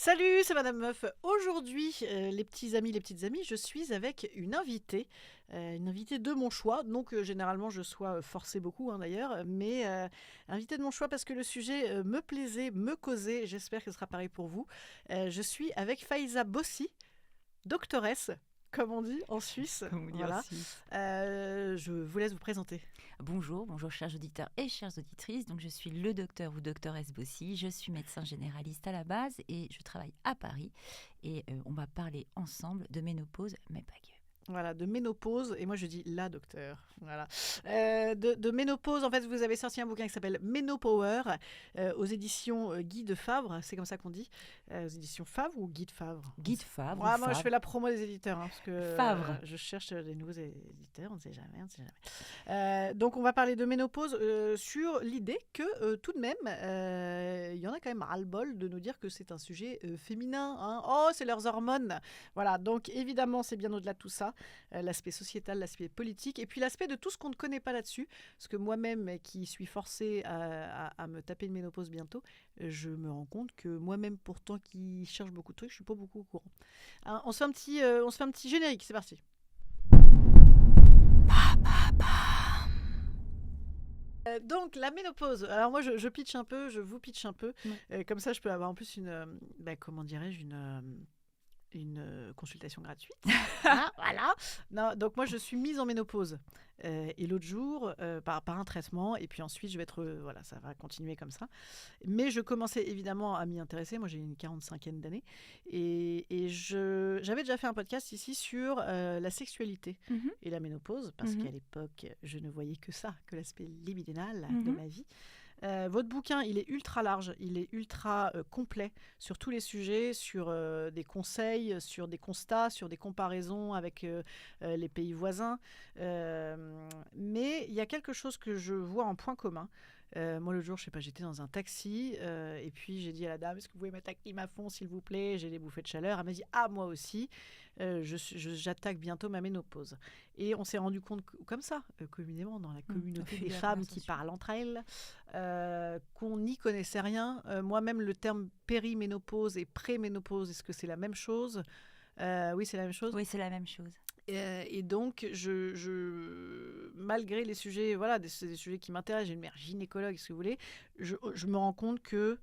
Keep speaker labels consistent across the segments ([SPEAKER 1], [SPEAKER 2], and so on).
[SPEAKER 1] Salut, c'est Madame Meuf. Aujourd'hui, les petits amis, les petites amies, je suis avec une invitée de mon choix. Donc, généralement, je sois forcée beaucoup d'ailleurs, mais invitée de mon choix parce que le sujet me plaisait, me causait. J'espère que ce sera pareil pour vous. Je suis avec Faiza Bossi, doctoresse, comme on dit en Suisse.
[SPEAKER 2] Comme on dit en
[SPEAKER 1] Voilà.
[SPEAKER 2] Suisse.
[SPEAKER 1] Je vous laisse vous présenter.
[SPEAKER 2] Bonjour chers auditeurs et chères auditrices. Donc je suis le docteur ou doctoresse Bossi. Je suis médecin généraliste à la base et je travaille à Paris. Et on va parler ensemble de ménopause, mais pas que.
[SPEAKER 1] Voilà, de ménopause, et moi je dis la docteur. Voilà. De ménopause, en fait, vous avez sorti un bouquin qui s'appelle Ménopower aux éditions Guy de Favre, c'est comme ça qu'on dit. Aux éditions Favre ou Guy de Favre?
[SPEAKER 2] Guide Favre ou
[SPEAKER 1] Ouais, moi je
[SPEAKER 2] Favre.
[SPEAKER 1] fais la promo des éditeurs, parce que
[SPEAKER 2] Favre.
[SPEAKER 1] je cherche des nouveaux éditeurs, on ne sait jamais, on ne sait jamais. Donc on va parler de ménopause sur l'idée que tout de même, il y en a quand même ras-le-bol de nous dire que c'est un sujet féminin. Oh, c'est leurs hormones. Voilà, donc évidemment c'est bien au-delà de tout ça. L'aspect sociétal, l'aspect politique, et puis l'aspect de tout ce qu'on ne connaît pas là-dessus. Parce que moi-même, qui suis forcée à me taper une ménopause bientôt, je me rends compte que moi-même, pourtant, qui cherche beaucoup de trucs, je suis pas beaucoup au courant. Hein, on se fait un petit générique, c'est parti. Donc la ménopause. Alors moi je pitch un peu, je vous pitch un peu, comme ça je peux avoir en plus comment dirais-je, une consultation gratuite. Voilà. Non, donc moi, je suis mise en ménopause. Et l'autre jour, par un traitement. Et puis ensuite, je vais être... voilà, ça va continuer comme ça. Mais je commençais évidemment à m'y intéresser. Moi, j'ai une 45aine d'années. J'avais déjà fait un podcast ici sur la sexualité
[SPEAKER 2] Mhm.
[SPEAKER 1] et la ménopause. Parce
[SPEAKER 2] Mhm.
[SPEAKER 1] qu'à l'époque, je ne voyais que ça, que l'aspect libidinal de
[SPEAKER 2] Mhm.
[SPEAKER 1] ma vie. Votre bouquin, il est ultra large, il est ultra complet sur tous les sujets, sur des conseils, sur des constats, sur des comparaisons avec les pays voisins. Mais il y a quelque chose que je vois en point commun. Moi, le jour, je sais pas, j'étais dans un taxi et puis j'ai dit à la dame, est-ce que vous pouvez mettre la clim à fond, s'il vous plaît? J'ai des bouffées de chaleur. Elle m'a dit, ah, moi aussi. J'attaque bientôt ma ménopause. Et on s'est rendu compte, comme ça, communément, dans la communauté des femmes qui parlent entre elles, qu'on n'y connaissait rien. Moi-même, le terme périménopause et préménopause, est-ce que c'est la même chose? Oui, c'est la même chose.
[SPEAKER 2] Oui, c'est la même chose.
[SPEAKER 1] Et donc, malgré les sujets, voilà, des sujets qui m'intéressent, j'ai une mère gynécologue, si vous voulez, je me rends compte que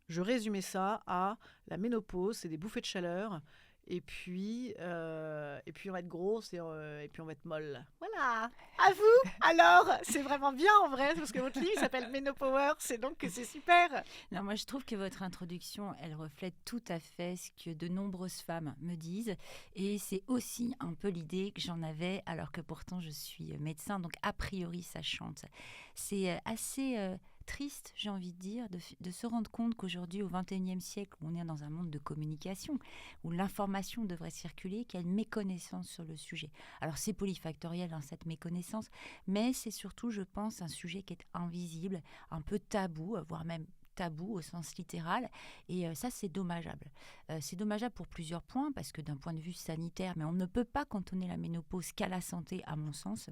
[SPEAKER 1] je résumais ça à la ménopause, c'est des bouffées de chaleur, et puis on va être grosse et puis on va être molle. Voilà. À vous. Alors, c'est vraiment bien en vrai, parce que votre livre s'appelle Ménopower, c'est donc que c'est super.
[SPEAKER 2] Non, moi, je trouve que votre introduction, elle reflète tout à fait ce que de nombreuses femmes me disent. Et c'est aussi un peu l'idée que j'en avais, alors que pourtant je suis médecin, donc a priori ça chante. C'est assez triste, j'ai envie de dire, de se rendre compte qu'aujourd'hui, au XXIe siècle, on est dans un monde de communication, où l'information devrait circuler, qu'il y a une méconnaissance sur le sujet. Alors c'est polyfactoriel, cette méconnaissance, mais c'est surtout, je pense, un sujet qui est invisible, un peu tabou, voire même tabou au sens littéral, et ça c'est dommageable. C'est dommageable pour plusieurs points, parce que d'un point de vue sanitaire, mais on ne peut pas cantonner la ménopause qu'à la santé, à mon sens,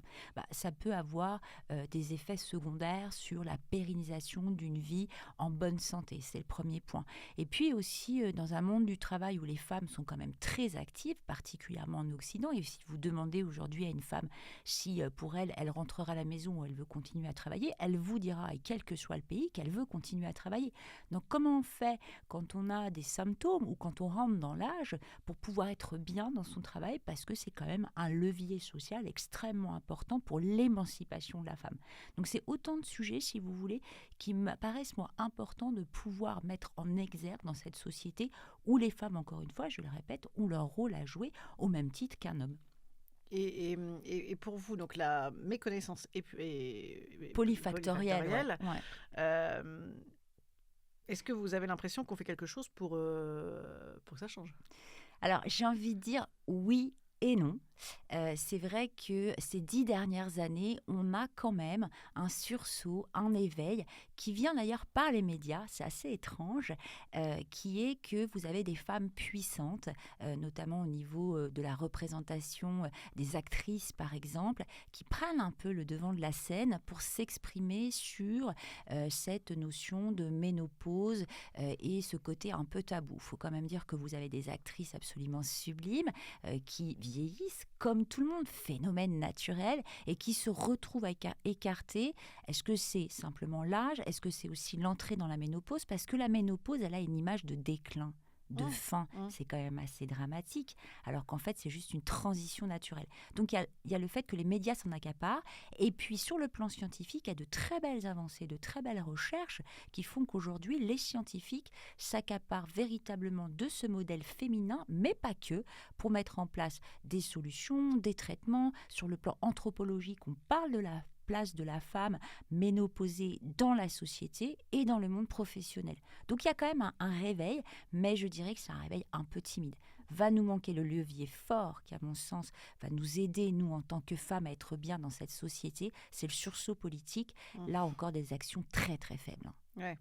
[SPEAKER 2] ça peut avoir des effets secondaires sur la pérennisation d'une vie en bonne santé, c'est le premier point. Et puis aussi dans un monde du travail où les femmes sont quand même très actives, particulièrement en Occident, et si vous demandez aujourd'hui à une femme si pour elle, elle rentrera à la maison ou elle veut continuer à travailler, elle vous dira, et quel que soit le pays, qu'elle veut continuer à travailler. Donc comment on fait quand on a des symptômes ou quand on rentre dans l'âge pour pouvoir être bien dans son travail, parce que c'est quand même un levier social extrêmement important pour l'émancipation de la femme. Donc c'est autant de sujets, si vous voulez, qui me paraissent moi importants de pouvoir mettre en exergue dans cette société où les femmes, encore une fois, je le répète, ont leur rôle à jouer au même titre qu'un homme.
[SPEAKER 1] Et pour vous, donc la méconnaissance
[SPEAKER 2] Polyfactoriel,
[SPEAKER 1] polyfactorielle,
[SPEAKER 2] ouais.
[SPEAKER 1] euh, est-ce que vous avez l'impression qu'on fait quelque chose pour que ça change?
[SPEAKER 2] Alors, j'ai envie de dire oui et non. C'est vrai que ces 10 dernières années, on a quand même un sursaut, un éveil qui vient d'ailleurs par les médias, c'est assez étrange, qui est que vous avez des femmes puissantes, notamment au niveau de la représentation des actrices par exemple, qui prennent un peu le devant de la scène pour s'exprimer sur cette notion de ménopause et ce côté un peu tabou. Il faut quand même dire que vous avez des actrices absolument sublimes qui vieillissent comme tout le monde, phénomène naturel, et qui se retrouvent écartées. Est-ce que c'est simplement l'âge? Est-ce que c'est aussi l'entrée dans la ménopause? Parce que la ménopause, elle a une image de déclin, de fin. C'est quand même assez dramatique, alors qu'en fait, c'est juste une transition naturelle. Donc, il y a le fait que les médias s'en accaparent, et puis sur le plan scientifique, il y a de très belles avancées, de très belles recherches qui font qu'aujourd'hui, les scientifiques s'accaparent véritablement de ce modèle féminin, mais pas que, pour mettre en place des solutions, des traitements. Sur le plan anthropologique, on parle de la place de la femme ménopausée dans la société et dans le monde professionnel. Donc il y a quand même un réveil, mais je dirais que c'est un réveil un peu timide. Va nous manquer le levier fort qui, à mon sens, va nous aider, nous, en tant que femmes, à être bien dans cette société. C'est le sursaut politique. Là encore, des actions très, très faibles.
[SPEAKER 1] Ouais.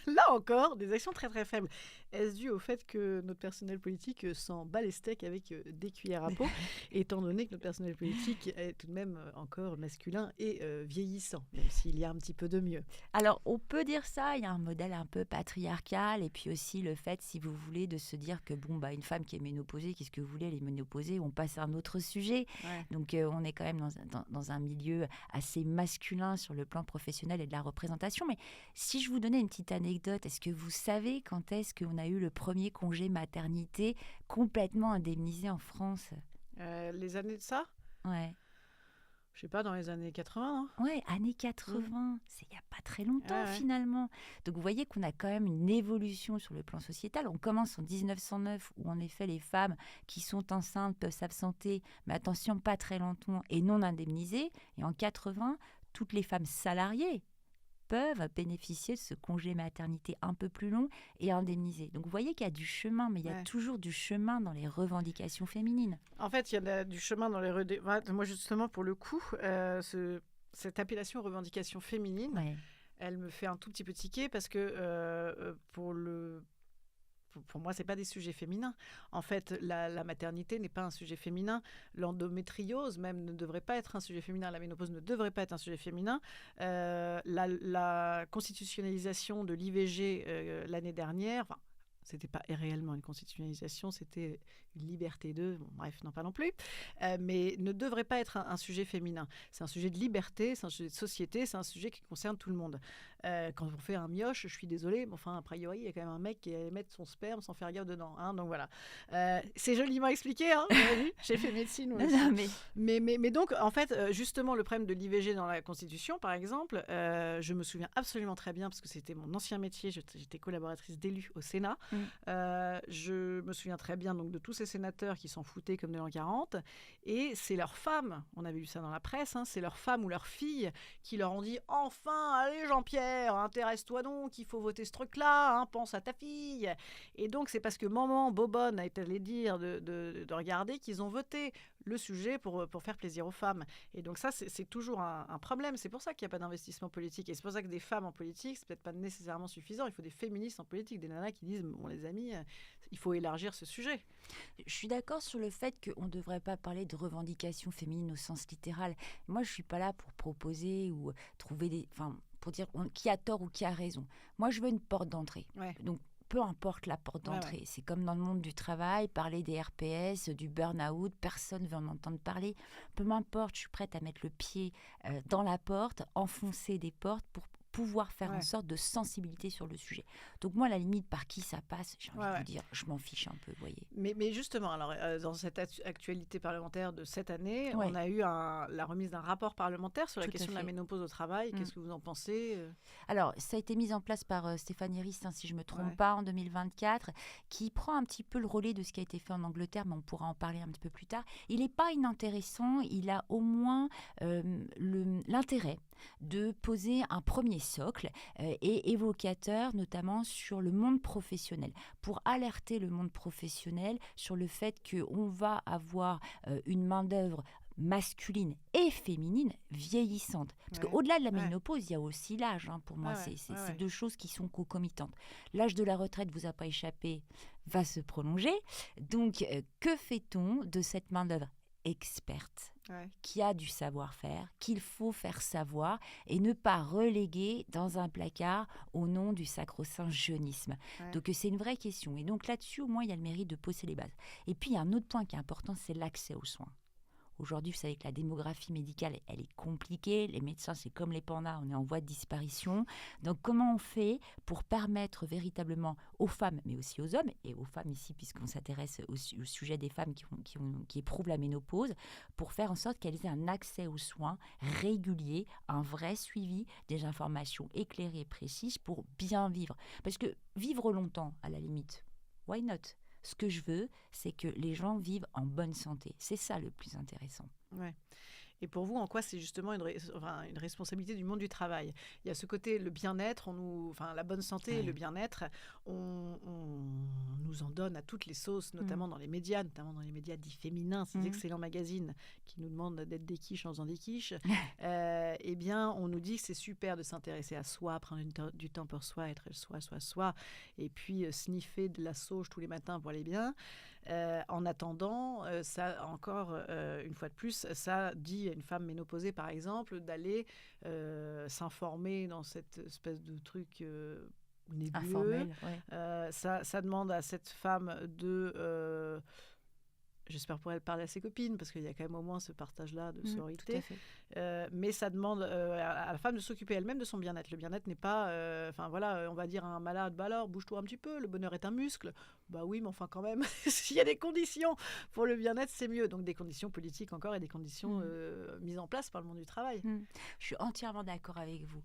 [SPEAKER 1] Là encore, des actions très très faibles. Est-ce dû au fait que notre personnel politique s'en bat les steaks avec des cuillères à peau, étant donné que notre personnel politique est tout de même encore masculin et vieillissant, même s'il y a un petit peu de mieux?
[SPEAKER 2] Alors, on peut dire ça, il y a un modèle un peu patriarcal, et puis aussi le fait, si vous voulez, de se dire que une femme qui est ménopausée, qu'est-ce que vous voulez, elle est ménopausée, on passe à un autre sujet.
[SPEAKER 1] Ouais.
[SPEAKER 2] Donc, on est quand même dans un milieu assez masculin sur le plan professionnel et de la représentation. Mais si je vous donnais une petite anecdote, est-ce que vous savez quand est-ce qu'on a eu le premier congé maternité complètement indemnisé en France?
[SPEAKER 1] Les années de ça?
[SPEAKER 2] Ouais.
[SPEAKER 1] Je sais pas, dans les années 80, hein.
[SPEAKER 2] Ouais, années 80, c'est il n'y a pas très longtemps
[SPEAKER 1] Ouais.
[SPEAKER 2] finalement. Donc vous voyez qu'on a quand même une évolution sur le plan sociétal. On commence en 1909 où en effet les femmes qui sont enceintes peuvent s'absenter, mais attention, pas très longtemps et non indemnisées. Et en 80, toutes les femmes salariées peuvent bénéficier de ce congé maternité un peu plus long et indemnisé. Donc vous voyez qu'il y a du chemin, mais il y a toujours du chemin dans les revendications féminines.
[SPEAKER 1] En fait, il y a du chemin dans les... Moi, justement, pour le coup, cette appellation revendication féminine, elle me fait un tout petit peu tiquer parce que pour moi, ce n'est pas des sujets féminins. En fait, la maternité n'est pas un sujet féminin. L'endométriose même ne devrait pas être un sujet féminin. La ménopause ne devrait pas être un sujet féminin. La constitutionnalisation de l'IVG l'année dernière... C'était pas réellement une constitutionnalisation, c'était une liberté d'eux. Bon, bref, non pas non plus. Mais ne devrait pas être un sujet féminin. C'est un sujet de liberté, c'est un sujet de société, c'est un sujet qui concerne tout le monde. Quand on fait un mioche, je suis désolée, mais enfin, a priori, il y a quand même un mec qui allait mettre son sperme sans faire gaffe dedans. Hein, donc voilà. C'est joliment expliqué, hein, vous avez vu, j'ai fait médecine aussi.
[SPEAKER 2] Non,
[SPEAKER 1] mais donc, en fait, justement, le problème de l'IVG dans la Constitution, par exemple, je me souviens absolument très bien, parce que c'était mon ancien métier, j'étais collaboratrice d'élus au Sénat. Je me souviens très bien donc, de tous ces sénateurs qui s'en foutaient comme de l'an 40, et c'est leurs femmes, on avait vu ça dans la presse, hein, c'est leurs femmes ou leurs filles qui leur ont dit « Enfin, allez Jean-Pierre, intéresse-toi donc, il faut voter ce truc-là, hein, pense à ta fille !» Et donc c'est parce que maman Bobonne a été allée dire de regarder qu'ils ont voté le sujet pour faire plaisir aux femmes. Et donc ça, c'est toujours un problème. C'est pour ça qu'il n'y a pas d'investissement politique. Et c'est pour ça que des femmes en politique, c'est peut-être pas nécessairement suffisant. Il faut des féministes en politique, des nanas qui disent, bon les amis, il faut élargir ce sujet.
[SPEAKER 2] Je suis d'accord sur le fait qu'on ne devrait pas parler de revendication féminine au sens littéral. Moi, je ne suis pas là pour proposer ou trouver des... Enfin, pour dire qui a tort ou qui a raison. Moi, je veux une porte d'entrée.
[SPEAKER 1] Ouais.
[SPEAKER 2] Donc, peu importe la porte d'entrée. Ouais. C'est comme dans le monde du travail, parler des RPS, du burn-out, personne ne veut en entendre parler. Peu m'importe, je suis prête à mettre le pied dans la porte, enfoncer des portes pour pouvoir faire en sorte de sensibilité sur le sujet. Donc moi, à la limite, par qui ça passe, j'ai envie de vous dire, je m'en fiche un peu, vous voyez.
[SPEAKER 1] Mais justement, alors, dans cette actualité parlementaire de cette année, on a eu la remise d'un rapport parlementaire sur la question de la ménopause au travail. Qu'est-ce que vous en pensez ?
[SPEAKER 2] Alors, ça a été mis en place par Stéphanie Rist, si je ne me trompe pas, en 2024, qui prend un petit peu le relais de ce qui a été fait en Angleterre, mais on pourra en parler un petit peu plus tard. Il n'est pas inintéressant, il a au moins l'intérêt de poser un premier socle et évocateur, notamment sur le monde professionnel, pour alerter le monde professionnel sur le fait qu'on va avoir une main-d'œuvre masculine et féminine vieillissante. Parce qu'au-delà de la ménopause, il y a aussi l'âge. Pour moi, c'est deux choses qui sont concomitantes. L'âge de la retraite, vous a pas échappé, va se prolonger. Donc, que fait-on de cette main-d'œuvre experte qui a du savoir-faire, qu'il faut faire savoir et ne pas reléguer dans un placard au nom du sacro-saint jeunisme. Donc c'est une vraie question. Et donc là-dessus, au moins, il y a le mérite de poser les bases. Et puis, il y a un autre point qui est important, c'est l'accès aux soins. Aujourd'hui, vous savez que la démographie médicale, elle est compliquée. Les médecins, c'est comme les pandas, on est en voie de disparition. Donc, comment on fait pour permettre véritablement aux femmes, mais aussi aux hommes, et aux femmes ici, puisqu'on s'intéresse au sujet des femmes qui éprouvent la ménopause, pour faire en sorte qu'elles aient un accès aux soins régulier, un vrai suivi, des informations éclairées et précises pour bien vivre. Parce que vivre longtemps, à la limite, why not ? Ce que je veux, c'est que les gens vivent en bonne santé. C'est ça le plus intéressant.
[SPEAKER 1] Ouais. Et pour vous, en quoi c'est justement une responsabilité du monde du travail ? Il y a ce côté, le bien-être, la bonne santé et le bien-être, on nous en donne à toutes les sauces, notamment dans les médias dits féminins, ces excellents magazines qui nous demandent d'être des quiches en faisant des quiches. Eh bien, on nous dit que c'est super de s'intéresser à soi, prendre du temps pour soi, être soi, et puis sniffer de la sauge tous les matins pour aller bien. En attendant, ça encore, une fois de plus, ça dit à une femme ménopausée, par exemple, d'aller s'informer dans cette espèce de truc nébuleux.
[SPEAKER 2] Informel,
[SPEAKER 1] Ça demande à cette femme de... J'espère pour elle parler à ses copines, parce qu'il y a quand même au moins ce partage-là de sororité.
[SPEAKER 2] Tout à fait.
[SPEAKER 1] Mais ça demande à la femme de s'occuper elle-même de son bien-être. Le bien-être n'est pas... on va dire à un malade, bah alors, bouge-toi un petit peu, le bonheur est un muscle. Bah oui, mais enfin quand même, s'il y a des conditions pour le bien-être, c'est mieux. Donc des conditions politiques encore et des conditions mises en place par le monde du travail.
[SPEAKER 2] Je suis entièrement d'accord avec vous.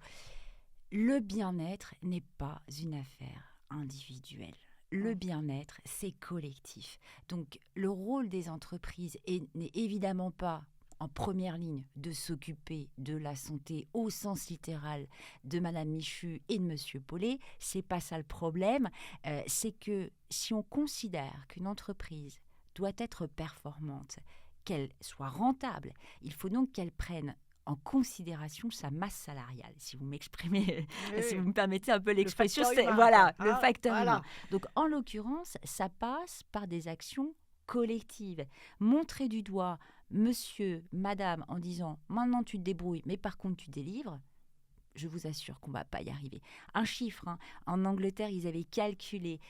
[SPEAKER 2] Le bien-être n'est pas une affaire individuelle. Le bien-être, c'est collectif. Donc, le rôle des entreprises n'est évidemment pas en première ligne de s'occuper de la santé au sens littéral de Madame Michu et de Monsieur Paulet. C'est pas ça le problème. C'est que si on considère qu'une entreprise doit être performante, qu'elle soit rentable, il faut donc qu'elle prenne en considération sa masse salariale, si vous m'exprimez, si vous me permettez un peu l'expression, c'est le facteur humain. Donc en l'occurrence, ça passe par des actions collectives. Montrer du doigt monsieur, madame, en disant maintenant tu te débrouilles, mais par contre tu délivres, je vous assure qu'on ne va pas y arriver. Un chiffre, en Angleterre, ils avaient calculé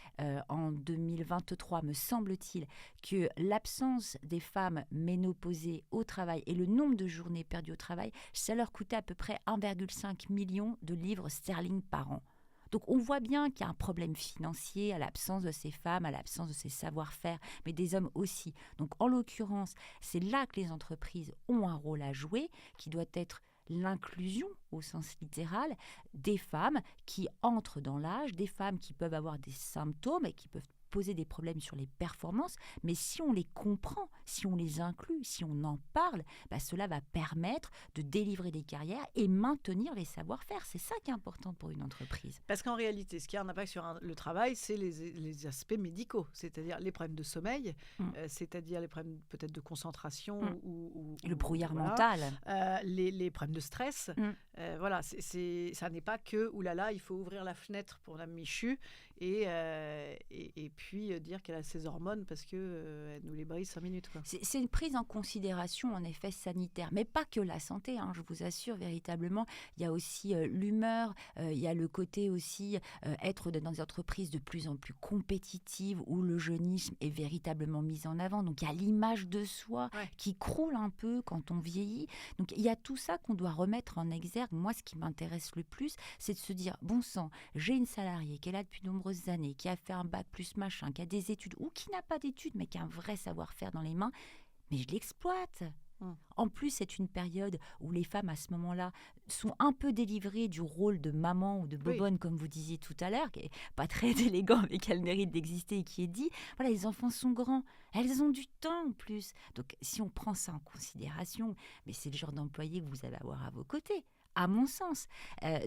[SPEAKER 2] en 2023, me semble-t-il, que l'absence des femmes ménopausées au travail et le nombre de journées perdues au travail, ça leur coûtait à peu près 1,5 million de livres sterling par an. Donc on voit bien qu'il y a un problème financier à l'absence de ces femmes, à l'absence de ces savoir-faire, mais des hommes aussi. Donc en l'occurrence, c'est là que les entreprises ont un rôle à jouer, qui doit être l'inclusion au sens littéral des femmes qui entrent dans l'âge, des femmes qui peuvent avoir des symptômes et qui peuvent poser des problèmes sur les performances, mais si on les comprend, si on les inclut, si on en parle, cela va permettre de délivrer des carrières et maintenir les savoir-faire. C'est ça qui est important pour une entreprise.
[SPEAKER 1] Parce qu'en réalité, ce qui a un impact sur le travail, c'est les aspects médicaux, c'est-à-dire les problèmes de sommeil, c'est-à-dire les problèmes peut-être de concentration ou
[SPEAKER 2] le brouillard mental,
[SPEAKER 1] les problèmes de stress. Ça n'est pas que oulala, il faut ouvrir la fenêtre pour Mme Michu et puis dire qu'elle a ses hormones parce qu'elle nous les brise 5 minutes. Quoi.
[SPEAKER 2] C'est une prise en considération, en effet, sanitaire, mais pas que la santé, je vous assure, véritablement. Il y a aussi l'humeur, il y a le côté aussi être dans des entreprises de plus en plus compétitives où le jeunisme est véritablement mis en avant. Donc, il y a l'image de soi qui croule un peu quand on vieillit. Donc, il y a tout ça qu'on doit remettre en exergue. Moi, ce qui m'intéresse le plus, c'est de se dire, bon sang, j'ai une salariée qui est là depuis de nombreuses années, qui a fait un bac plus machin, qui a des études ou qui n'a pas d'études mais qui a un vrai savoir-faire dans les mains, mais je l'exploite. En plus, c'est une période où les femmes à ce moment-là sont un peu délivrées du rôle de maman ou de bobonne, comme vous disiez tout à l'heure, qui n'est pas très élégant mais qui a le mérite d'exister et qui est dit. Voilà, les enfants sont grands, elles ont du temps en plus. Donc si on prend ça en considération, mais c'est le genre d'employé que vous allez avoir à vos côtés. à mon sens.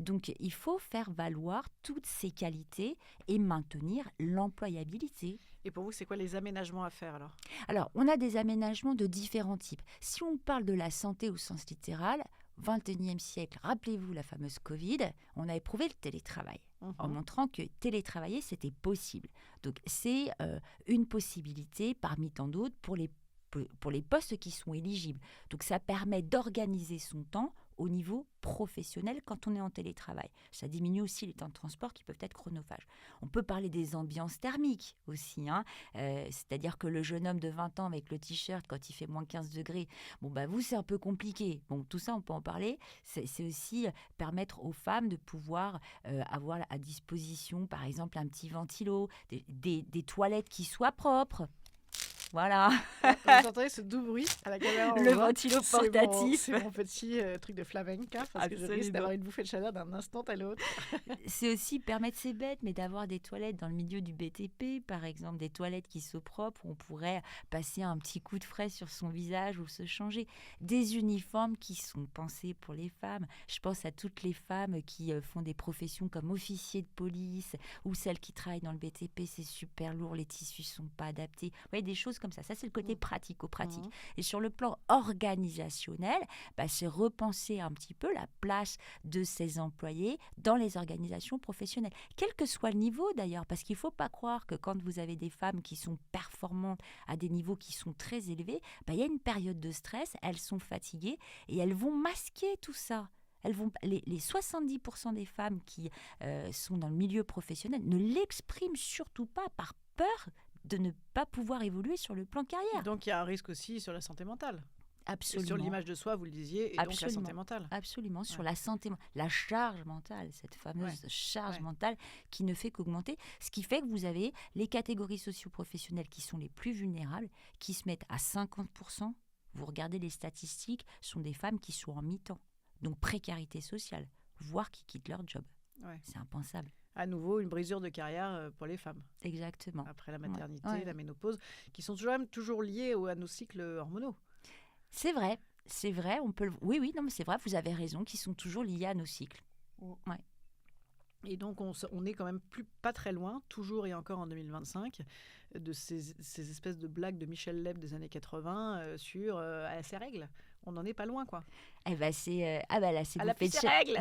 [SPEAKER 2] Donc, il faut faire valoir toutes ces qualités et maintenir l'employabilité.
[SPEAKER 1] Et pour vous, c'est quoi les aménagements à faire alors?
[SPEAKER 2] Alors, on a des aménagements de différents types. Si on parle de la santé au sens littéral, 21e siècle, rappelez-vous la fameuse Covid, on a éprouvé le télétravail en montrant que télétravailler, c'était possible. Donc, c'est une possibilité parmi tant d'autres pour les postes qui sont éligibles. Donc, ça permet d'organiser son temps au niveau professionnel quand on est en télétravail. Ça diminue aussi les temps de transport qui peuvent être chronophages. On peut parler des ambiances thermiques aussi, c'est-à-dire que le jeune homme de 20 ans avec le t-shirt quand il fait moins 15 degrés, vous, c'est un peu compliqué. Bon, tout ça, on peut en parler. C'est aussi permettre aux femmes de pouvoir avoir à disposition, par exemple, un petit ventilo, des toilettes qui soient propres. Voilà.
[SPEAKER 1] Vous entendez ce doux bruit à la caméra?
[SPEAKER 2] Le ventilo portatif.
[SPEAKER 1] C'est mon petit truc de flamenca, parce que je risque d'avoir une bouffée de chaleur d'un instant à l'autre.
[SPEAKER 2] C'est aussi permettre, c'est bête, mais d'avoir des toilettes dans le milieu du BTP, par exemple, des toilettes qui sont propres, où on pourrait passer un petit coup de frais sur son visage ou se changer. Des uniformes qui sont pensés pour les femmes. Je pense à toutes les femmes qui font des professions comme officier de police ou celles qui travaillent dans le BTP, c'est super lourd, les tissus ne sont pas adaptés. Vous voyez, des choses comme ça. Ça, c'est le côté pratico-pratique. Et sur le plan organisationnel, c'est repenser un petit peu la place de ces employés dans les organisations professionnelles. Quel que soit le niveau d'ailleurs, parce qu'il ne faut pas croire que quand vous avez des femmes qui sont performantes à des niveaux qui sont très élevés, il y a une période de stress, elles sont fatiguées et elles vont masquer tout ça. Les 70% des femmes qui sont dans le milieu professionnel ne l'expriment surtout pas par peur de ne pas pouvoir évoluer sur le plan carrière.
[SPEAKER 1] Donc il y a un risque aussi sur la santé mentale.
[SPEAKER 2] Absolument.
[SPEAKER 1] Et sur l'image de soi, vous le disiez, et donc la santé mentale.
[SPEAKER 2] Absolument, sur la santé, la charge mentale, cette fameuse charge mentale qui ne fait qu'augmenter, ce qui fait que vous avez les catégories socio-professionnelles qui sont les plus vulnérables, qui se mettent à 50%. Vous regardez les statistiques, ce sont des femmes qui sont en mi-temps, donc précarité sociale, voire qui quittent leur job. C'est impensable.
[SPEAKER 1] À nouveau, une brisure de carrière pour les femmes.
[SPEAKER 2] Exactement.
[SPEAKER 1] Après la maternité, la ménopause, qui sont toujours liées à nos cycles hormonaux.
[SPEAKER 2] C'est vrai, on peut. Oui, non, mais c'est vrai. Vous avez raison, qui sont toujours liés à nos cycles. Ouais.
[SPEAKER 1] Et donc, on est quand même pas très loin, toujours et encore en 2025, de ces espèces de blagues de Michel Leb des années 80 sur ses règles. On n'en est pas loin, quoi.
[SPEAKER 2] C'est là, c'est
[SPEAKER 1] à la petite règle.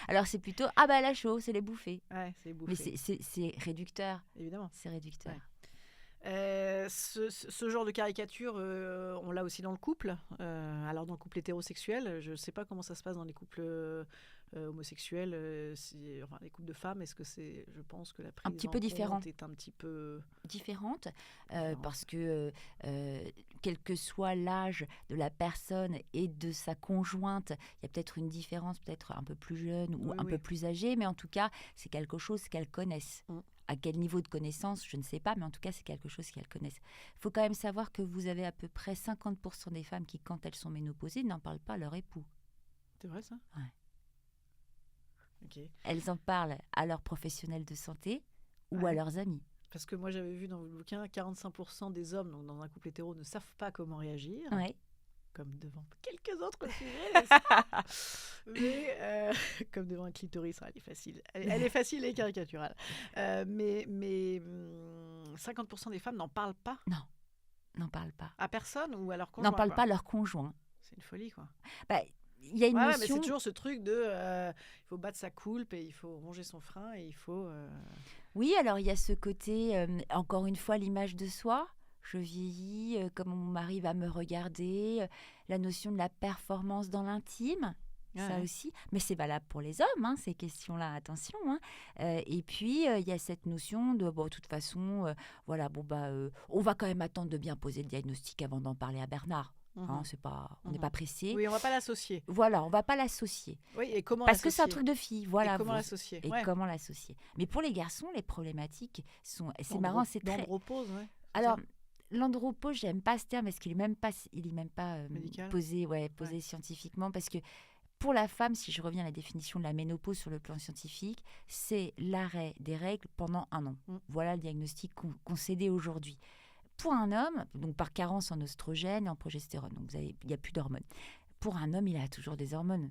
[SPEAKER 2] Alors, c'est plutôt là, chaud, c'est les bouffées.
[SPEAKER 1] Ouais, c'est les bouffées.
[SPEAKER 2] Mais c'est réducteur.
[SPEAKER 1] Évidemment.
[SPEAKER 2] C'est réducteur.
[SPEAKER 1] Ce genre de caricature, on l'a aussi dans le couple. Alors dans le couple hétérosexuel, je ne sais pas comment ça se passe dans les couples homosexuels, les couples de femmes. Est-ce que c'est, je pense que la prise
[SPEAKER 2] un petit peu différente
[SPEAKER 1] est un petit peu
[SPEAKER 2] différente parce que quel que soit l'âge de la personne et de sa conjointe, il y a peut-être une différence, peut-être un peu plus jeune ou un peu plus âgée, mais en tout cas, c'est quelque chose qu'elles connaissent. À quel niveau de connaissance, je ne sais pas, mais en tout cas, c'est quelque chose qu'elles connaissent. Il faut quand même savoir que vous avez à peu près 50% des femmes qui, quand elles sont ménopausées, n'en parlent pas à leur époux.
[SPEAKER 1] C'est vrai, ça ?
[SPEAKER 2] Ouais.
[SPEAKER 1] Okay.
[SPEAKER 2] Elles en parlent à leurs professionnels de santé ou à leurs amis.
[SPEAKER 1] Parce que moi, j'avais vu dans le bouquin, 45% des hommes donc dans un couple hétéro ne savent pas comment réagir.
[SPEAKER 2] Ouais.
[SPEAKER 1] Comme devant quelques autres sujets, mais comme devant un clitoris, elle est facile. Elle est facile et caricaturale. Mais 50% des femmes n'en parlent pas.
[SPEAKER 2] Non, n'en parlent pas.
[SPEAKER 1] À personne ou à leur conjoint.
[SPEAKER 2] N'en parlent pas à leur conjoint.
[SPEAKER 1] C'est une folie, quoi.
[SPEAKER 2] Il y a une notion...
[SPEAKER 1] mais c'est toujours ce truc de il faut battre sa coulpe et il faut ronger son frein et il faut...
[SPEAKER 2] Oui, alors il y a ce côté, encore une fois, l'image de soi. Je vieillis, comment mon mari va me regarder, la notion de la performance dans l'intime, ça aussi. Mais c'est valable pour les hommes, ces questions-là, attention. Et puis, il y a cette notion de, de toute façon, on va quand même attendre de bien poser le diagnostic avant d'en parler à Bernard. On n'est pas pressé.
[SPEAKER 1] Oui, on ne va pas l'associer.
[SPEAKER 2] Voilà, on ne va pas l'associer.
[SPEAKER 1] Oui, et comment
[SPEAKER 2] Parce que c'est un truc de fille. Voilà,
[SPEAKER 1] et comment l'associer.
[SPEAKER 2] Comment l'associer. Mais pour les garçons, les problématiques sont... C'est marrant, c'est très...
[SPEAKER 1] L'andropause,
[SPEAKER 2] Alors... L'andropause, j'aime pas ce terme parce qu'il est même pas posé scientifiquement, parce que pour la femme, si je reviens à la définition de la ménopause sur le plan scientifique, c'est l'arrêt des règles pendant 1 an. Voilà le diagnostic concédé aujourd'hui. Pour un homme, donc par carence en oestrogène et en progestérone, donc il n'y a plus d'hormones. Pour un homme, il a toujours des hormones.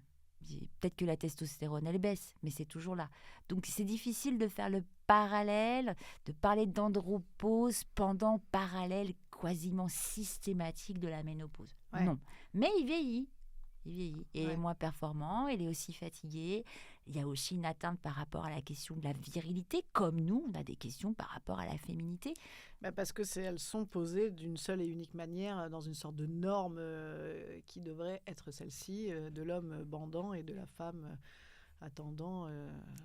[SPEAKER 2] Peut-être que la testostérone, elle baisse, mais c'est toujours là. Donc, c'est difficile de faire le parallèle, de parler d'andropause pendant parallèle quasiment systématique de la ménopause.
[SPEAKER 1] Ouais.
[SPEAKER 2] Non. Mais il vieillit. Il vieillit. Il est
[SPEAKER 1] Ouais.
[SPEAKER 2] moins performant, il est aussi fatigué. Il y a aussi une atteinte par rapport à la question de la virilité, comme nous, on a des questions par rapport à la féminité.
[SPEAKER 1] Parce que elles sont posées d'une seule et unique manière dans une sorte de norme qui devrait être celle-ci, de l'homme bandant et de la femme attendant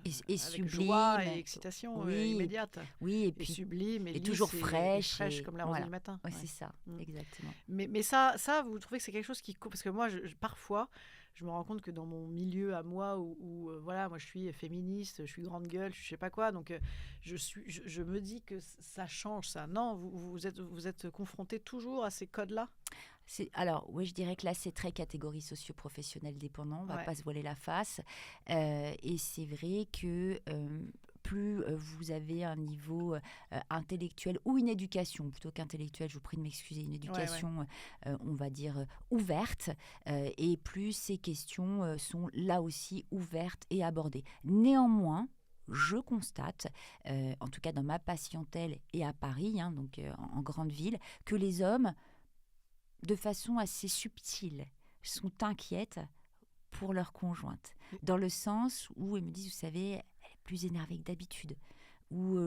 [SPEAKER 2] Et
[SPEAKER 1] avec
[SPEAKER 2] sublime.
[SPEAKER 1] joie et excitation
[SPEAKER 2] Oui,
[SPEAKER 1] immédiate.
[SPEAKER 2] oui, et
[SPEAKER 1] Et
[SPEAKER 2] puis
[SPEAKER 1] sublime, et
[SPEAKER 2] et
[SPEAKER 1] lisse,
[SPEAKER 2] toujours
[SPEAKER 1] et
[SPEAKER 2] fraîche.
[SPEAKER 1] fraîche
[SPEAKER 2] Et
[SPEAKER 1] comme la rosée
[SPEAKER 2] voilà.
[SPEAKER 1] du matin.
[SPEAKER 2] Ouais,
[SPEAKER 1] Ouais.
[SPEAKER 2] c'est ça, exactement.
[SPEAKER 1] Mais ça, vous trouvez que c'est quelque chose qui... Parce que moi, parfois, je me rends compte que dans mon milieu à moi, où voilà, moi je suis féministe, je suis grande gueule, je sais pas quoi, donc je me dis que ça change ça. Non, vous êtes confronté toujours à ces codes-là?
[SPEAKER 2] Alors, oui, je dirais que là, c'est très catégorie socio-professionnelle dépendant, on ne va
[SPEAKER 1] Ouais.
[SPEAKER 2] pas se voiler la face. Et c'est vrai que plus vous avez un niveau intellectuel ou une éducation, plutôt qu'intellectuelle, je vous prie de m'excuser, une éducation, on va dire, ouverte, et plus ces questions sont là aussi ouvertes et abordées. Néanmoins, je constate, en tout cas dans ma patientèle et à Paris, hein, donc en grande ville, que les hommes, de façon assez subtile, sont inquiètes pour leur conjointe. Dans le sens où ils me disent, vous savez, elle est plus énervée que d'habitude. Ou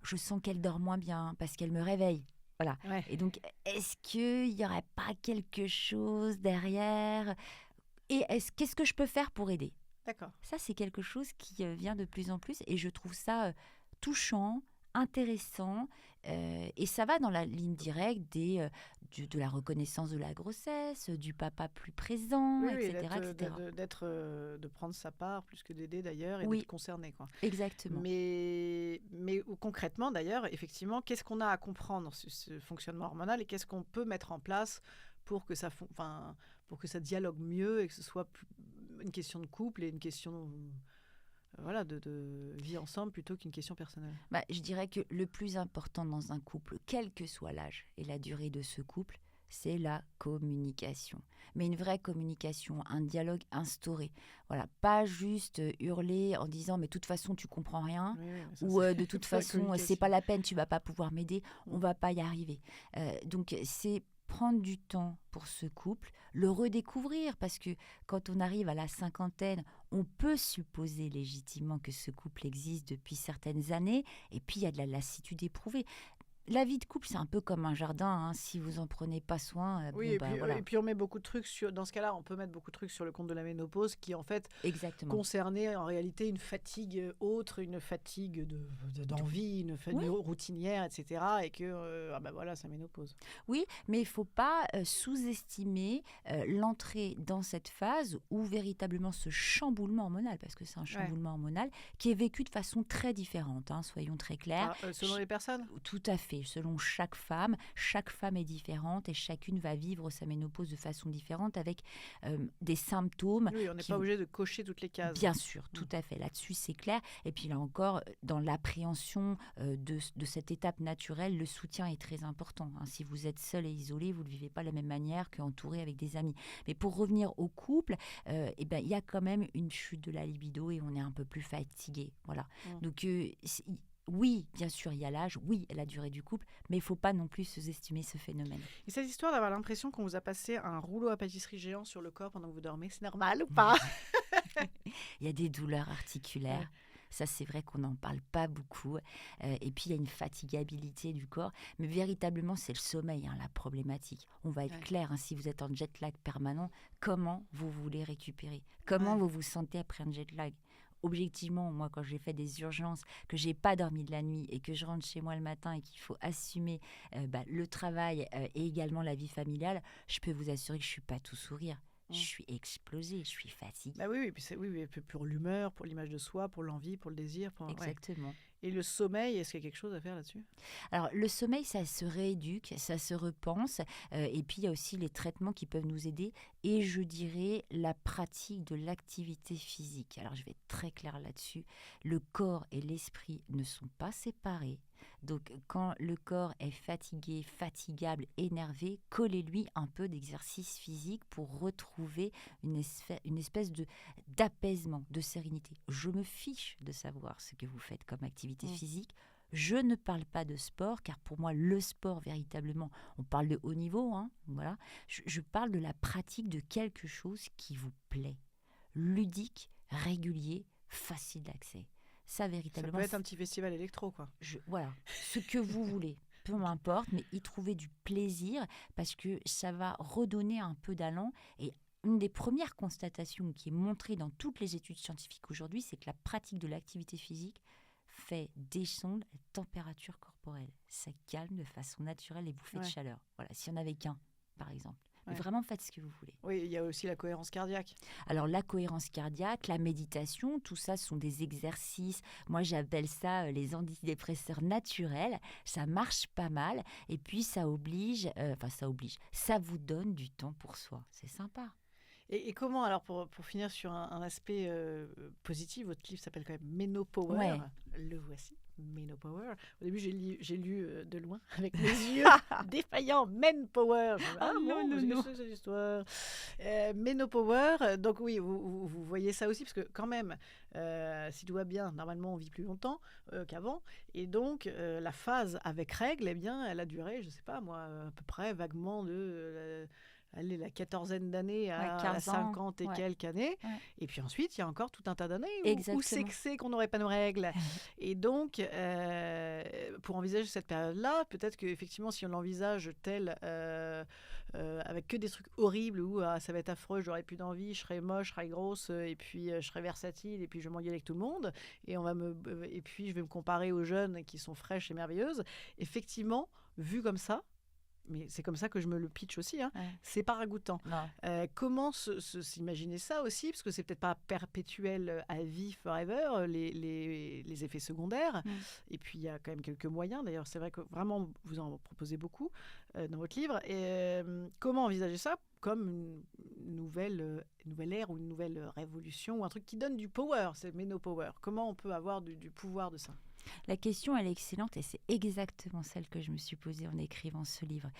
[SPEAKER 2] je sens qu'elle dort moins bien parce qu'elle me réveille. Voilà.
[SPEAKER 1] Ouais.
[SPEAKER 2] Et donc, est-ce qu'il n'y aurait pas quelque chose derrière? Et qu'est-ce que je peux faire pour aider?
[SPEAKER 1] D'accord.
[SPEAKER 2] Ça, c'est quelque chose qui vient de plus en plus. Et je trouve ça touchant, intéressant. Et ça va dans la ligne directe de la reconnaissance de la grossesse, du papa plus présent,
[SPEAKER 1] Oui,
[SPEAKER 2] etc. etc.
[SPEAKER 1] de prendre sa part plus que d'aider d'ailleurs, et
[SPEAKER 2] Oui.
[SPEAKER 1] d'être concerné, quoi.
[SPEAKER 2] Exactement.
[SPEAKER 1] Mais concrètement d'ailleurs, effectivement, qu'est-ce qu'on a à comprendre ce fonctionnement hormonal, et qu'est-ce qu'on peut mettre en place pour que pour que ça dialogue mieux et que ce soit une question de couple et une question voilà, de vie ensemble plutôt qu'une question personnelle?
[SPEAKER 2] Je dirais que le plus important dans un couple, quel que soit l'âge et la durée de ce couple, c'est la communication. Mais une vraie communication, un dialogue instauré. Voilà, pas juste hurler en disant « mais de toute façon, tu comprends rien
[SPEAKER 1] Oui, mais ça,
[SPEAKER 2] ou
[SPEAKER 1] c'est
[SPEAKER 2] de toute
[SPEAKER 1] pas la
[SPEAKER 2] façon, c'est
[SPEAKER 1] communication.
[SPEAKER 2] pas la peine, tu vas pas pouvoir m'aider, on va pas y arriver ». Donc, c'est prendre du temps pour ce couple, le redécouvrir, parce que quand on arrive à la cinquantaine, on peut supposer légitimement que ce couple existe depuis certaines années, et puis il y a de la lassitude éprouvée. La vie de couple, c'est un peu comme un jardin, hein. Si vous en prenez pas soin,
[SPEAKER 1] Oui,
[SPEAKER 2] voilà.
[SPEAKER 1] et puis on met beaucoup de trucs dans ce cas-là, on peut mettre beaucoup de trucs sur le compte de la ménopause qui en fait
[SPEAKER 2] Exactement.
[SPEAKER 1] concernait en réalité une fatigue autre, une fatigue d'envie, une fatigue routinière, etc. Et que voilà, c'est la ménopause.
[SPEAKER 2] Oui, mais il faut pas sous-estimer l'entrée dans cette phase où véritablement ce chamboulement hormonal, parce que c'est un chamboulement hormonal, qui est vécu de façon très différente, hein, soyons très clairs.
[SPEAKER 1] Selon les personnes?
[SPEAKER 2] Tout à fait, selon chaque femme est différente et chacune va vivre sa ménopause de façon différente avec des symptômes.
[SPEAKER 1] Oui, on n'est pas obligé de cocher toutes les cases.
[SPEAKER 2] Bien sûr, tout à fait, là-dessus c'est clair. Et puis là encore, dans l'appréhension de cette étape naturelle, le soutien est très important, hein. Si vous êtes seul et isolé, vous ne le vivez pas de la même manière qu'entouré avec des amis. Mais pour revenir au couple, il y a quand même une chute de la libido et on est un peu plus fatigué. Voilà. Donc, oui, bien sûr, il y a l'âge, oui, la durée du couple, mais il ne faut pas non plus sous-estimer ce phénomène.
[SPEAKER 1] Et cette histoire d'avoir l'impression qu'on vous a passé un rouleau à pâtisserie géant sur le corps pendant que vous dormez, c'est normal ou pas?
[SPEAKER 2] Il y a des douleurs articulaires. Ouais. Ça, c'est vrai qu'on n'en parle pas beaucoup. Et puis, il y a une fatigabilité du corps. Mais véritablement, c'est le sommeil, hein, la problématique. On va être clair, hein, si vous êtes en jet lag permanent, comment vous voulez récupérer? Comment vous vous sentez après un jet lag? Objectivement, moi, quand j'ai fait des urgences, que j'ai pas dormi de la nuit et que je rentre chez moi le matin et qu'il faut assumer le travail et également la vie familiale, je peux vous assurer que je suis pas tout sourire. Je suis explosée, je suis fatiguée.
[SPEAKER 1] Oui, puis pour l'humeur, pour l'image de soi, pour l'envie, pour le désir.
[SPEAKER 2] Exactement.
[SPEAKER 1] Et le sommeil, est-ce qu'il y a quelque chose à faire là-dessus?
[SPEAKER 2] Alors, le sommeil, ça se rééduque, ça se repense. Et puis, il y a aussi les traitements qui peuvent nous aider. Et je dirais la pratique de l'activité physique. Alors, je vais être très claire là-dessus. Le corps et l'esprit ne sont pas séparés. Donc, quand le corps est fatigué, fatigable, énervé, collez-lui un peu d'exercice physique pour retrouver une espèce d'apaisement, de sérénité. Je me fiche de savoir ce que vous faites comme activité physique. Je ne parle pas de sport, car pour moi, le sport, véritablement, on parle de haut niveau, hein, voilà. Je parle de la pratique de quelque chose qui vous plaît. Ludique, régulier, facile d'accès. Ça, véritablement,
[SPEAKER 1] Ça peut être un petit festival électro, quoi.
[SPEAKER 2] Voilà, ce que vous voulez, peu m'importe, mais y trouver du plaisir, parce que ça va redonner un peu d'allant. Et une des premières constatations qui est montrée dans toutes les études scientifiques aujourd'hui, c'est que la pratique de l'activité physique fait descendre la température corporelle. Ça calme de façon naturelle les bouffées de chaleur. Voilà, s'il n'y en avait qu'un, par exemple. Mais vraiment, faites ce que vous voulez.
[SPEAKER 1] Oui, il y a aussi la cohérence cardiaque.
[SPEAKER 2] Alors, la cohérence cardiaque, la méditation, tout ça sont des exercices. Moi, j'appelle ça les antidépresseurs naturels. Ça marche pas mal. Et puis, ça vous donne du temps pour soi. C'est sympa.
[SPEAKER 1] Et comment, alors pour finir sur un aspect positif, votre livre s'appelle quand même Menopower.
[SPEAKER 2] Ouais.
[SPEAKER 1] Le voici, Menopower. Au début, j'ai lu de loin avec mes yeux défaillants, Menpower. Non. C'est cette histoire. Menopower, donc oui, vous voyez ça aussi, parce que quand même, si tout va bien, normalement, on vit plus longtemps qu'avant. Et donc, la phase avec règles, eh bien, elle a duré, je sais pas moi, à peu près vaguement de... la quatorzaine d'années à 50 et quelques années. Ouais. Et puis ensuite, il y a encore tout un tas d'années où c'est qu'on n'aurait pas nos règles. Et donc, pour envisager cette période-là, peut-être qu'effectivement, si on l'envisage telle, avec que des trucs horribles où ça va être affreux, j'aurai plus d'envie, je serai moche, je serai grosse, et puis je serai versatile, et puis je vais m'engueuler avec tout le monde, et puis je vais me comparer aux jeunes qui sont fraîches et merveilleuses. Effectivement, vu comme ça, mais c'est comme ça que je me le pitch aussi, hein. C'est pas ragoûtant. Comment s'imaginer ça aussi, parce que c'est peut-être pas perpétuel à vie, forever, les effets secondaires. Et puis il y a quand même quelques moyens. D'ailleurs, c'est vrai que vraiment, vous en proposez beaucoup dans votre livre. Et comment envisager ça comme une nouvelle ère ou une nouvelle révolution, ou un truc qui donne du power, c'est Menopower. Comment on peut avoir du pouvoir de ça ?
[SPEAKER 2] La question, elle est excellente, et c'est exactement celle que je me suis posée en écrivant ce livre.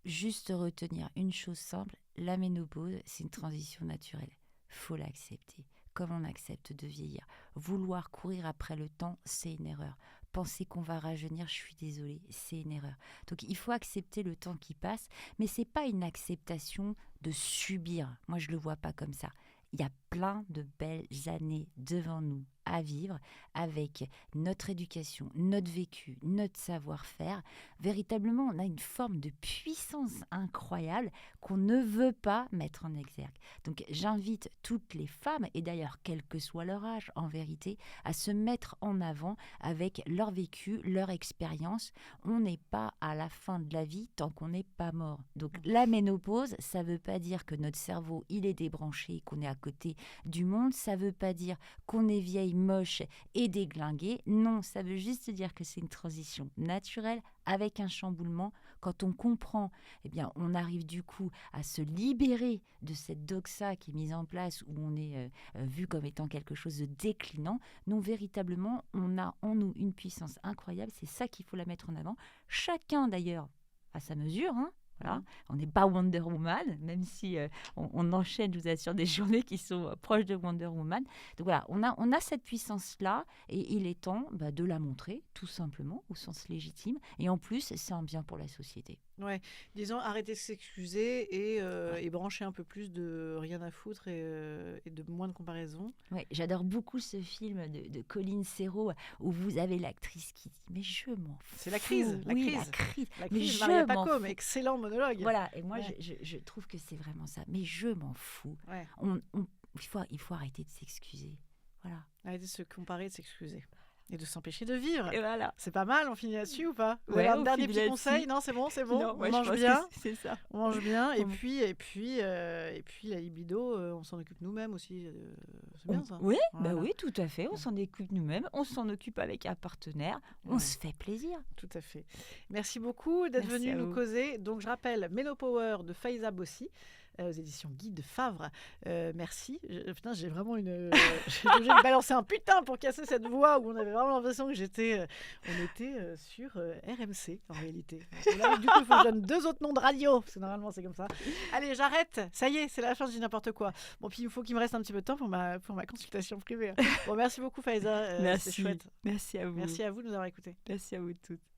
[SPEAKER 2] Juste retenir une chose simple, la ménopause, c'est une transition naturelle. Il faut l'accepter, comme on accepte de vieillir. Vouloir courir après le temps, c'est une erreur. Penser qu'on va rajeunir, je suis désolée, c'est une erreur. Donc il faut accepter le temps qui passe, mais ce n'est pas une acceptation de subir. Moi, je ne le vois pas comme ça. Il y a plein de belles années devant nous à vivre avec notre éducation, notre vécu, notre savoir-faire. Véritablement, on a une forme de puissance incroyable qu'on ne veut pas mettre en exergue. Donc, j'invite toutes les femmes, et d'ailleurs, quel que soit leur âge, en vérité, à se mettre en avant avec leur vécu, leur expérience. On n'est pas à la fin de la vie tant qu'on n'est pas mort. Donc, la ménopause, ça ne veut pas dire que notre cerveau, il est débranché, qu'on est à côté du monde. Ça ne veut pas dire qu'on est vieille, moche et déglinguée. Non, ça veut juste dire que c'est une transition naturelle avec un chamboulement. Quand on comprend, eh bien, on arrive du coup à se libérer de cette doxa qui est mise en place, où on est vu comme étant quelque chose de déclinant. Non, véritablement, on a en nous une puissance incroyable. C'est ça qu'il faut la mettre en avant. Chacun, d'ailleurs, à sa mesure, hein. Voilà. On n'est pas Wonder Woman, même si on enchaîne, je vous assure, des journées qui sont proches de Wonder Woman. Donc voilà, on a cette puissance-là, et il est temps de la montrer, tout simplement, au sens légitime. Et en plus, c'est un bien pour la société.
[SPEAKER 1] Ouais, disons, arrêter de s'excuser et brancher un peu plus de rien à foutre et de moins de comparaison.
[SPEAKER 2] Ouais, j'adore beaucoup ce film de Colin Serrault où vous avez l'actrice qui dit « mais je m'en fous ».
[SPEAKER 1] C'est la crise.
[SPEAKER 2] La crise.
[SPEAKER 1] Mais Maria Paco, mais excellent monologue.
[SPEAKER 2] Voilà, et moi je trouve que c'est vraiment ça. Mais je m'en fous. Ouais. Il faut arrêter de s'excuser. Voilà.
[SPEAKER 1] Arrêter de se comparer, de s'excuser. Et de s'empêcher de vivre.
[SPEAKER 2] Et voilà.
[SPEAKER 1] C'est pas mal, on finit là-dessus ou pas? Vous avez un dernier petit conseil? Non, c'est bon. Non, on mange bien.
[SPEAKER 2] C'est ça.
[SPEAKER 1] On mange bien. Et puis la libido, on s'en occupe nous-mêmes aussi. C'est bien ça.
[SPEAKER 2] Oui, voilà. Oui, tout à fait. On s'en occupe nous-mêmes. On s'en occupe avec un partenaire. On se fait plaisir.
[SPEAKER 1] Tout à fait. Merci beaucoup d'être venu nous causer. Donc, je rappelle, Menopower de Faiza Bossi. aux éditions Guy de Favre. Merci. Putain, j'ai vraiment j'ai obligé de balancer un putain pour casser cette voix où on avait vraiment l'impression que on était sur RMC en réalité. Et là, du coup, il faut que je donne 2 autres noms de radio, parce que normalement c'est comme ça. Allez, j'arrête. Ça y est, c'est la fin, je dis n'importe quoi. Bon, puis il faut qu'il me reste un petit peu de temps pour ma consultation privée. Bon, merci beaucoup Faiza.
[SPEAKER 2] Merci.
[SPEAKER 1] C'est chouette.
[SPEAKER 2] Merci à vous.
[SPEAKER 1] Merci à vous de nous avoir écoutés.
[SPEAKER 2] Merci à vous toutes.